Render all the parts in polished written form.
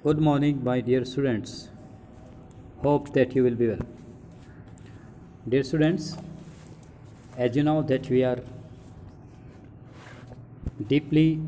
Good morning, my dear students. Hope that you will be well. Dear students, as you know that we are deeply,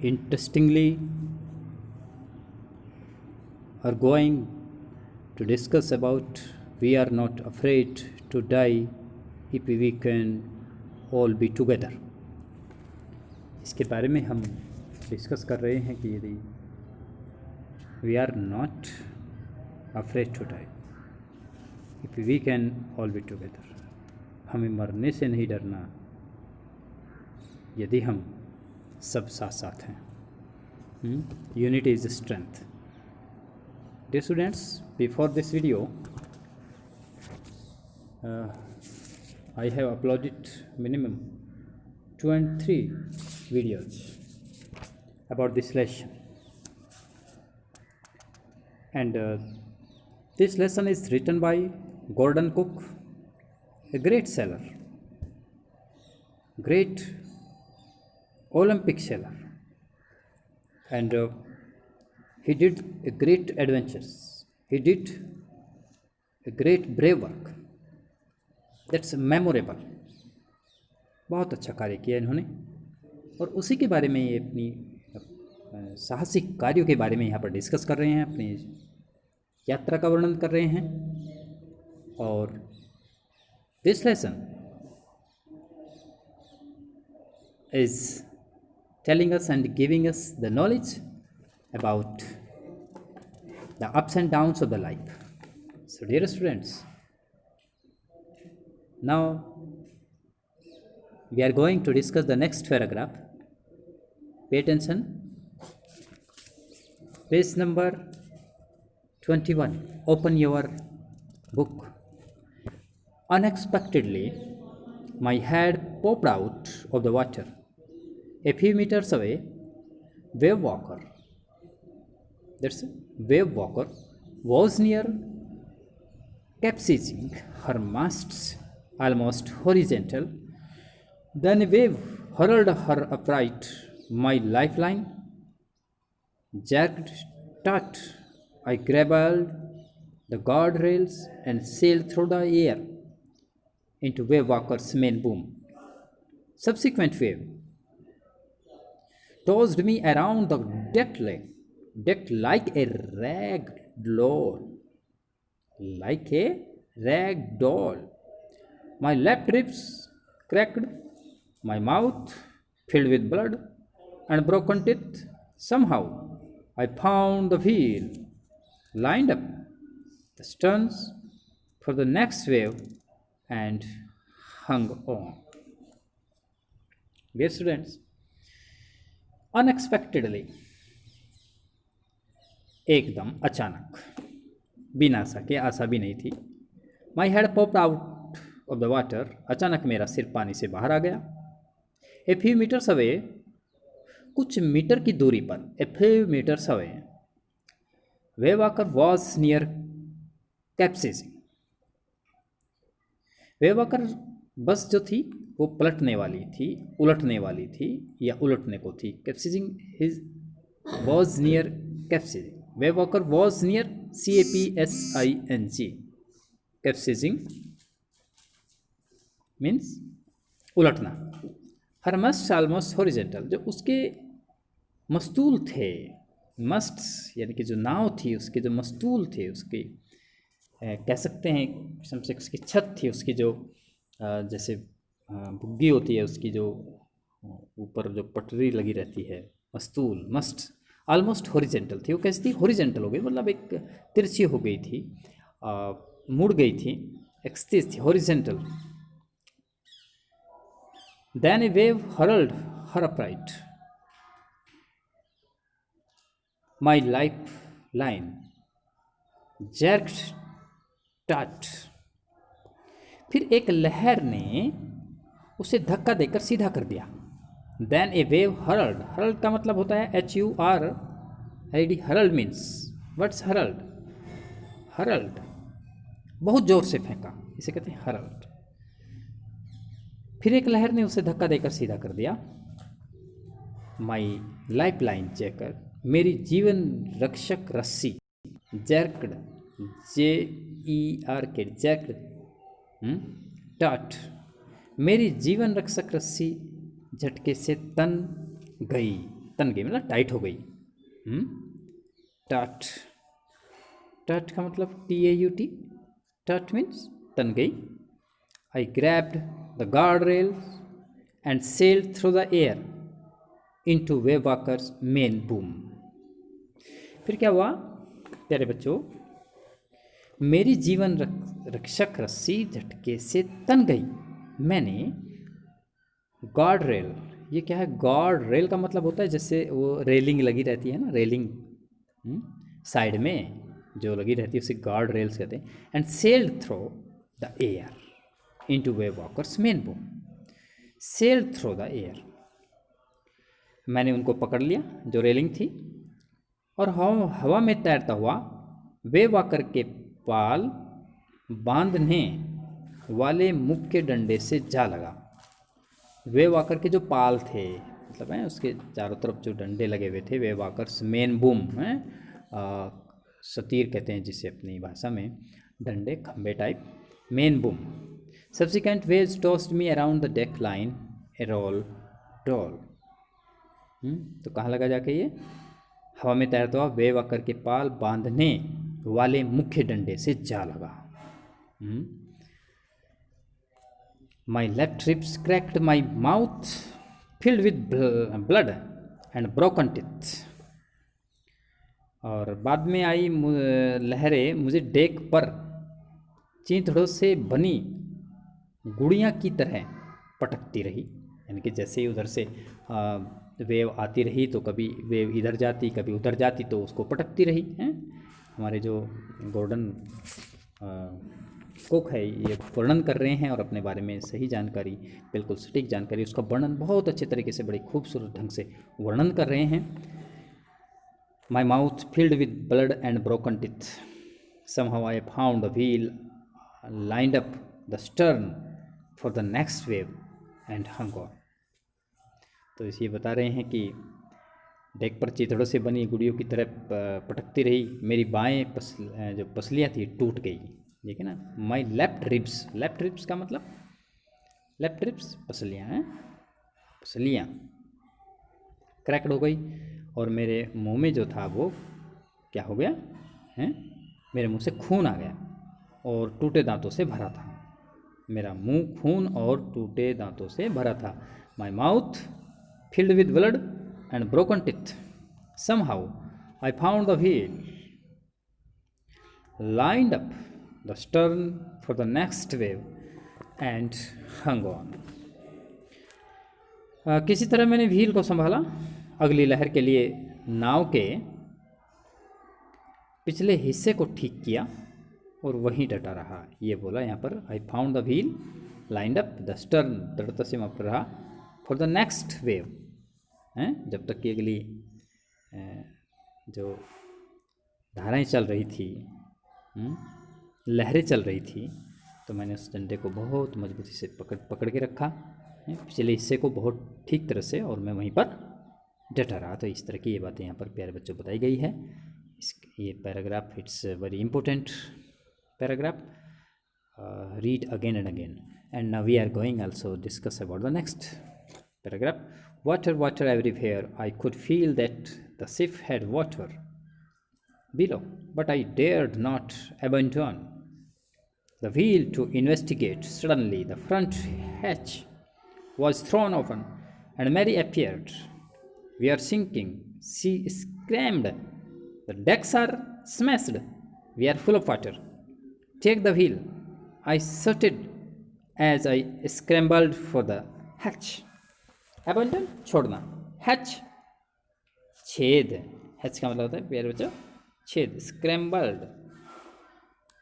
interestingly are going to discuss about we are not afraid to die if we can all be together. इसके बारे में हम discuss कर रहे हैं कि यदि we are not afraid to die if we can all be together, हमें मरने से नहीं डरना यदि हम सब साथ साथ हैं. Unity is strength. Dear students, before this video, I have uploaded minimum 2 and 3 videos about this lesson, and this lesson is written by Gordon Cook, a great sailor, great Olympic sailor, and he did a great adventures. He did a great brave work. That's memorable. बहुत अच्छा कार्य किया इन्होंने, और उसी के बारे में ये अपनी साहसिक कार्यों के बारे में यहाँ पर डिस्कस कर रहे हैं, अपनी यात्रा का वर्णन कर रहे हैं. और this lesson is telling us and giving us the knowledge about the ups and downs of the life. So dear students, now we are going to discuss the next paragraph. Pay attention. Page number 21. Open your book. Unexpectedly, my head popped out of the water. A few meters away, wave walker, that's a wave walker, was near capsizing her masts almost horizontal. Then a wave hurled her upright. My lifeline jerked taut. I grabbed the guardrails and sailed through the air into wave walker's main boom. Subsequent wave tossed me around the deck like a rag doll. My left ribs cracked, my mouth filled with blood and broken teeth. Somehow I found the wheel, lined up the sterns for the next wave, and hung on. Dear students, unexpectedly, एकदम अचानक, बिना आशा के, आशा भी नहीं थी. My head popped out of the water, अचानक मेरा सिर पानी से बाहर आ गया. ए फ्यू मीटर्स अवे, कुछ मीटर की दूरी पर, a few metres away, Wave Walker was near capsizing. Wave Walker बस जो थी वो पलटने वाली थी, उलटने वाली थी या उलटने को थी. Capsizing his was near capsizing. Wave walker was near CAPSING. Capsizing means उलटना. Her masts almost horizontal, जो उसके मस्तूल थे, मस्ट्स यानी कि जो नाव थी उसके जो मस्तूल थे, उसके कह सकते हैं समझे, उसकी छत थी, उसकी जो जैसे बुग्गी होती है उसकी जो ऊपर जो पटरी लगी रहती है, मस्तूल, मस्ट, ऑलमोस्ट हॉरिजेंटल थी. वो कैसी थी? हॉरिजेंटल हो गई, मतलब एक तिरछी हो गई थी, मुड़ गई थी, एक्सतीस थी, horizontal. Then a wave hurled her upright. My life line jerked taut. फिर एक लहर ने उसे धक्का देकर सीधा कर दिया. Then a wave hurled. Hurled का मतलब होता है HURLD. Hurled means, what's hurled? Hurled बहुत जोर से फेंका, इसे कहते हैं हर्ल्ड. फिर एक लहर ने उसे धक्का देकर सीधा कर दिया. माई लाइफ लाइन मेरी जीवन रक्षक रस्सी, जैक्ड, JERK, जैक्ड, टाट। मेरी जीवन रक्षक रस्सी झटके से गई तन गई मतलब टाइट हो गई। टाट, टाट का मतलब TAUT, टाट मीन्स तन गई। I grabbed the guardrail and sailed through the air into Wavewalker's main boom. फिर क्या हुआ प्यारे बच्चों, मेरी जीवन रक्षक रस्सी झटके से तन गई। मैंने गार्ड रेल, ये क्या है? गार्ड रेल का मतलब होता है जैसे वो रेलिंग लगी रहती है ना, रेलिंग साइड में जो लगी रहती है उसे गार्ड रेल्स कहते हैं। And sailed through the air into Wavewalker's main boom, sailed through the air। मैंने उनको पकड़ लिया जो रेलिंग थी और हवा में तैरता हुआ वेवॉकर के पाल बांधने वाले मुख्य डंडे से जा लगा। वेवॉकर के जो पाल थे मतलब है उसके चारों तरफ जो डंडे लगे हुए थे, वेवॉकर्स मेन बूम है, सतीर कहते हैं जिसे अपनी भाषा में, डंडे खंबे type, main boom. Subsequent waves tossed me around the deck line, a roll, roll। तो कहाँ लगा जाके ये? हवा में तैरता हुआ वेवॉकर के पाल बांधने वाले मुख्य डंडे से जा लगा। My left ribs cracked, my mouth filled with blood and broken teeth। और बाद में आई लहरें मुझे डेक पर चींथड़ों से बनी गुड़ियाँ की तरह पटकती रही, यानी कि जैसे ही उधर से वेव आती रही तो कभी वेव इधर जाती कभी उधर जाती तो उसको पटकती रही हैं। हमारे जो गॉर्डन कुक है ये वर्णन कर रहे हैं और अपने बारे में सही जानकारी, बिल्कुल सटीक जानकारी, उसका वर्णन बहुत अच्छे तरीके से बड़े खूबसूरत ढंग से वर्णन कर रहे हैं। My mouth filled with blood and broken teeth, somehow I found a wheel lined up the stern for the next wave and hung on. तो ये बता रहे हैं कि डेक पर चीथड़ों से बनी गुड़ियों की तरह पटकती रही, मेरी बाएं जो पसलियाँ थी टूट गई। ठीक है ना। My left ribs, left ribs का मतलब लेफ्ट रिब्स पसलियाँ हैं, पसलियाँ क्रैक्ड हो गई और मेरे मुंह में जो था वो क्या हो गया हैं, मेरे मुंह से खून आ गया और टूटे दांतों से भरा था। मेरा मुंह खून और टूटे दांतों से भरा था। My mouth filled with blood and broken teeth, somehow I found the wheel lined up the stern for the next wave and hung on. किसी तरह मैंने व्हील को संभाला अगली लहर के लिए, नाव के पिछले हिस्से को ठीक किया और वहीं डटा रहा। ये बोला यहाँ पर, I found the wheel lined up the stern, दृढ़ता से वहाँ पर रहा, फॉर द नेक्स्ट वेव हैं, जब तक कि अगली जो धाराएं चल रही थी, लहरें चल रही थी, तो मैंने उस डंडे को बहुत मजबूती से पकड़ के रखा, पिछले हिस्से को बहुत ठीक तरह से, और मैं वहीं पर डटा रहा। तो इस तरह की ये बातें यहाँ पर प्यारे बच्चों बताई गई है। ये paragraph it's very important paragraph, read again and again. And now we are going also discuss about the next paragraph. Water, water everywhere. I could feel that the ship had water below, but I dared not abandon the wheel to investigate. Suddenly the front hatch was thrown open and Mary appeared. We are sinking, she screamed. The decks are smashed. We are full of water. Take the wheel, I shouted as I scrambled for the hatch. Abandon, छोड़ना, hatch छेद, hatch का मतलब होता है प्यारे बच्चों छेद। scrambled,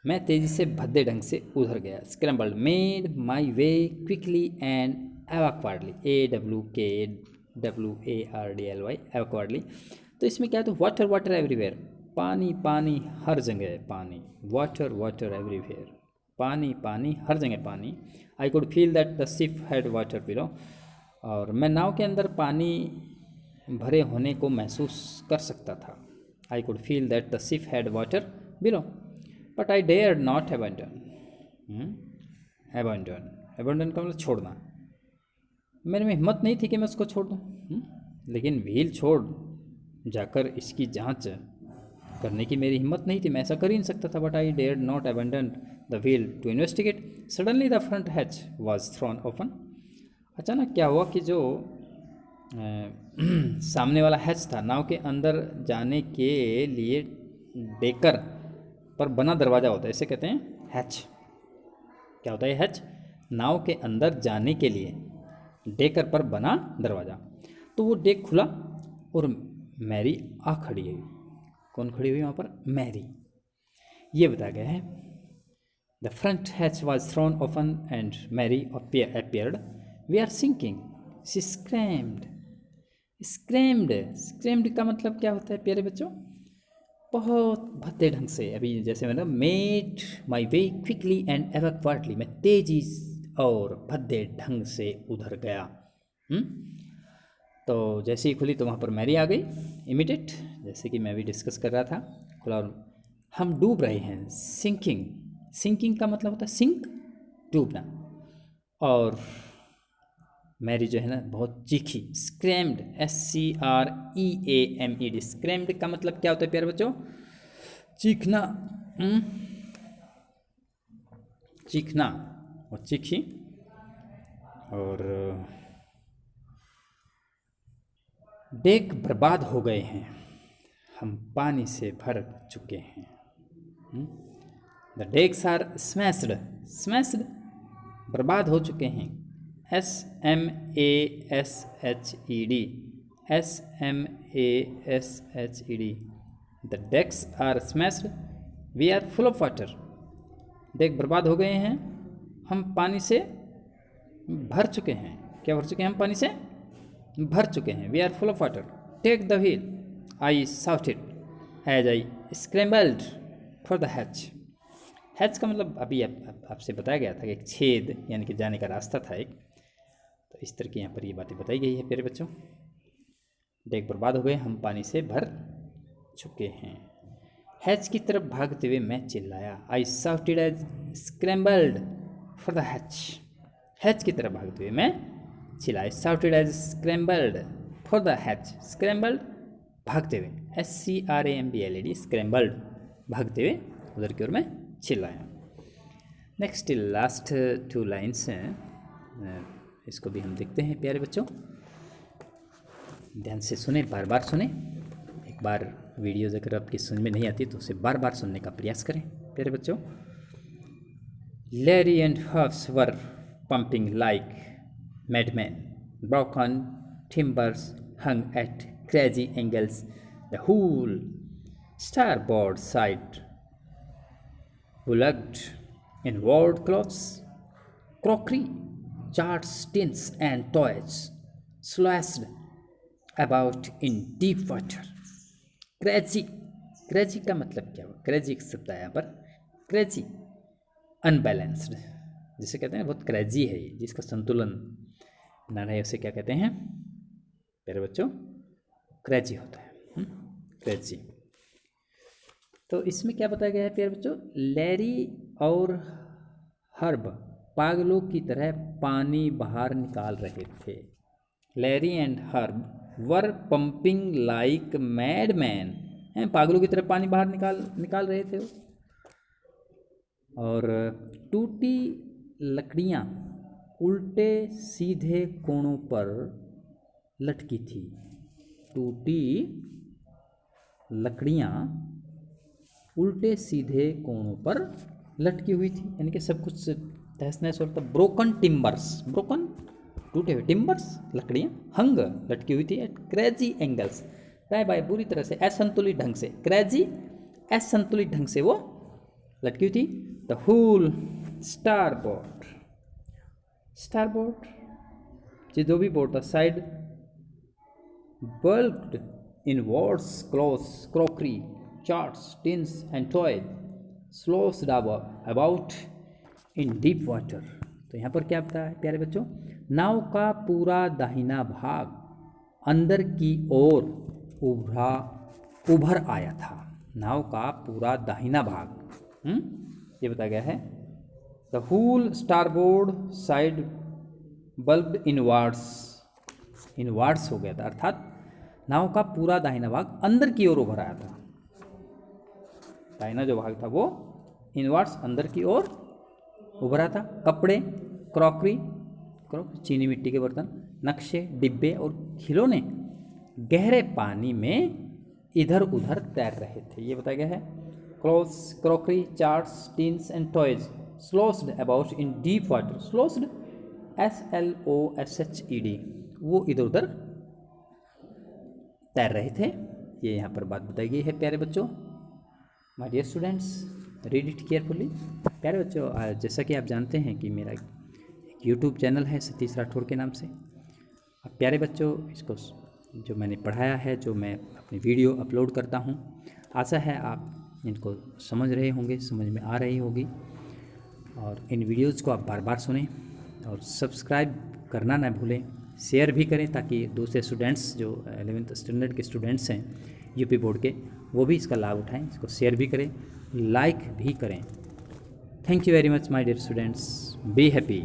मैं तेजी से भद्दे ढंग से उधर गया। scrambled, made my way quickly and awkwardly, AWKWARDLY, awkwardly। तो इसमें क्या है, तो water water everywhere, पानी पानी हर जगह पानी, वाटर वाटर एवरीवेयर, पानी पानी हर जगह पानी। आई could feel that the ship had water below, और मैं नाव के अंदर पानी भरे होने को महसूस कर सकता था। I could feel that the ship had water below, but I dare not abandon. Abandon, abandon का मतलब छोड़ना। मेरे में हिम्मत नहीं थी कि मैं उसको छोड़ दूँ, लेकिन व्हील छोड़ जाकर इसकी जांच करने की मेरी हिम्मत नहीं थी, मैं ऐसा कर ही नहीं सकता था। But I dare not abandon the wheel to investigate. Suddenly the front hatch was thrown open. अचानक क्या हुआ कि जो सामने वाला हैच था, नाव के अंदर जाने के लिए डेकर पर बना दरवाज़ा होता है, इसे कहते हैं हैच। क्या होता है हैच? नाव के अंदर जाने के लिए डेकर पर बना दरवाज़ा। तो वो डेक खुला और मैरी आ खड़ी हुई। कौन खड़ी हुई वहाँ पर? मैरी। ये बताया गया है, the front hatch was thrown open and Mary appeared. We are sinking, she screamed. Screamed का मतलब क्या होता है प्यारे बच्चों? बहुत भद्दे ढंग से। अभी जैसे मैंने made my way quickly and awkwardly, मैं तेजी और भद्दे ढंग से उधर गया। तो जैसे ही खुली तो वहाँ पर मैरी आ गई इमीडिएट, जैसे कि मैं भी डिस्कस कर रहा था। खुला और हम डूब रहे हैं। सिंकिंग का मतलब होता है सिंक, डूबना। और मैरी जो है ना बहुत चीखी। स्क्रैम्ड, SCREAMED, स्क्रैम्ड का मतलब क्या होता है प्यारे बच्चों? चीखना। चीखना और चीखी। और डेक बर्बाद हो गए हैं, हम पानी से भर चुके हैं। द डेक्स आर स्मैश्ड, बर्बाद हो चुके हैं। SMASHED, the decks are smashed, we are full of water. Deck बर्बाद हो गए हैं, हम पानी से भर चुके हैं। क्या भर चुके हैं? हम पानी से भर चुके हैं। We are full of water. Take the wheel, I shouted as I scrambled for the hatch. Hatch का मतलब अभी आपसे बताया गया था कि एक छेद यानी कि जाने का रास्ता था एक। तो इस तरह की यहाँ पर ये बातें बताई गई है प्यारे बच्चों। डेक बर्बाद हो गए, हम पानी से भर चुके हैं। हैच की तरफ भागते हुए मैं चिल्लाया। I shouted as scrambled for the hatch. Hatch की तरफ भागते हुए मैं चिल्लाया। Shouted as scrambled for the hatch. Scrambled, भागते हुए। SCRAMBLED, स्क्रैम्बल्ड, भागते हुए उधर की ओर मैं चिल्लाया। नेक्स्ट लास्ट 2 लाइन्स हैं, इसको भी हम देखते हैं प्यारे बच्चों। ध्यान से सुने, बार बार सुने। एक बार वीडियोज़ अगर आपकी समझ में नहीं आती तो उसे बार बार सुनने का प्रयास करें प्यारे बच्चों। Larry and Huffs were pumping like madmen. Broken timbers hung at crazy angles. The whole starboard side bulged in ward cloths, crockery, charts, tins, and toys slashed about in deep water. Crazy का मतलब क्या हुआ? Crazy एक शब्द है यहाँ पर। Crazy, unbalanced, जिसे कहते हैं बहुत क्रेजी है ये, जिसका संतुलन ना रहे उसे क्या कहते हैं प्यारे बच्चों? क्रेजी होता है। क्रेजी। तो इसमें क्या बताया गया है प्यारे बच्चों? लैरी और हर्ब पागलों की तरह पानी बाहर निकाल रहे थे। Larry and Herb were pumping like madmen, हैं पागलों की तरह पानी बाहर निकाल रहे थे। और टूटी लकड़ियाँ उल्टे सीधे कोणों पर लटकी थी। टूटी लकड़ियाँ उल्टे सीधे कोणों पर लटकी हुई थी, यानी कि सब कुछ तहस नहस होता। ब्रोकन टिम्बर्स, ब्रोकन टूटे हुए, टिम्बर्स लकड़ियाँ, हंग लटकी हुई थी एट क्रेजी एंगल्स, दाएं बाएं बुरी तरह से, असंतुलित ढंग से। क्रेजी, असंतुलित ढंग से वो लटकी हुई थी। द होल स्टारबोर्ड जो भी बोर्ड था, side bulged in wards, clothes, crockery, charts, tins, and toys, sloshed about in deep water. तो यहाँ पर क्या बताया है प्यारे बच्चों? नाव का पूरा दाहिना भाग अंदर की ओर उभर आया था। नाव का पूरा दाहिना भाग, ये बताया गया है। The whole starboard side bulged inwards हो गया था, अर्थात नाव का पूरा दाहिना भाग अंदर की ओर उभर आया था। दाहिना जो भाग था वो इनवर्ड्स अंदर की ओर उभरा था। कपड़े, क्रॉकरी चीनी मिट्टी के बर्तन, नक्शे, डिब्बे और खिलौने गहरे पानी में इधर उधर तैर रहे थे, ये बताया गया है। Clothes, crockery, charts, tins and toys sloshed about in deep water. Sloshed SLOSHED, वो इधर उधर तैर रहे थे। ये यहाँ पर बात बताई गई है प्यारे बच्चों। My dear students, read it carefully. प्यारे बच्चों, जैसा कि आप जानते हैं कि मेरा एक यूट्यूब चैनल है सतीश राठौर के नाम से। अब प्यारे बच्चों, इसको जो मैंने पढ़ाया है, जो मैं अपनी वीडियो अपलोड करता हूँ, आशा है आप इनको समझ रहे होंगे, समझ में आ रही होगी। और इन वीडियोज़ को आप बार बार सुनें और सब्सक्राइब करना ना भूलें, शेयर भी करें ताकि दूसरे स्टूडेंट्स जो 11th स्टैंडर्ड के स्टूडेंट्स हैं यूपी बोर्ड के, वो भी इसका लाभ उठाएं। इसको शेयर भी करें, लाइक भी करें। Thank you very much my dear students, be happy.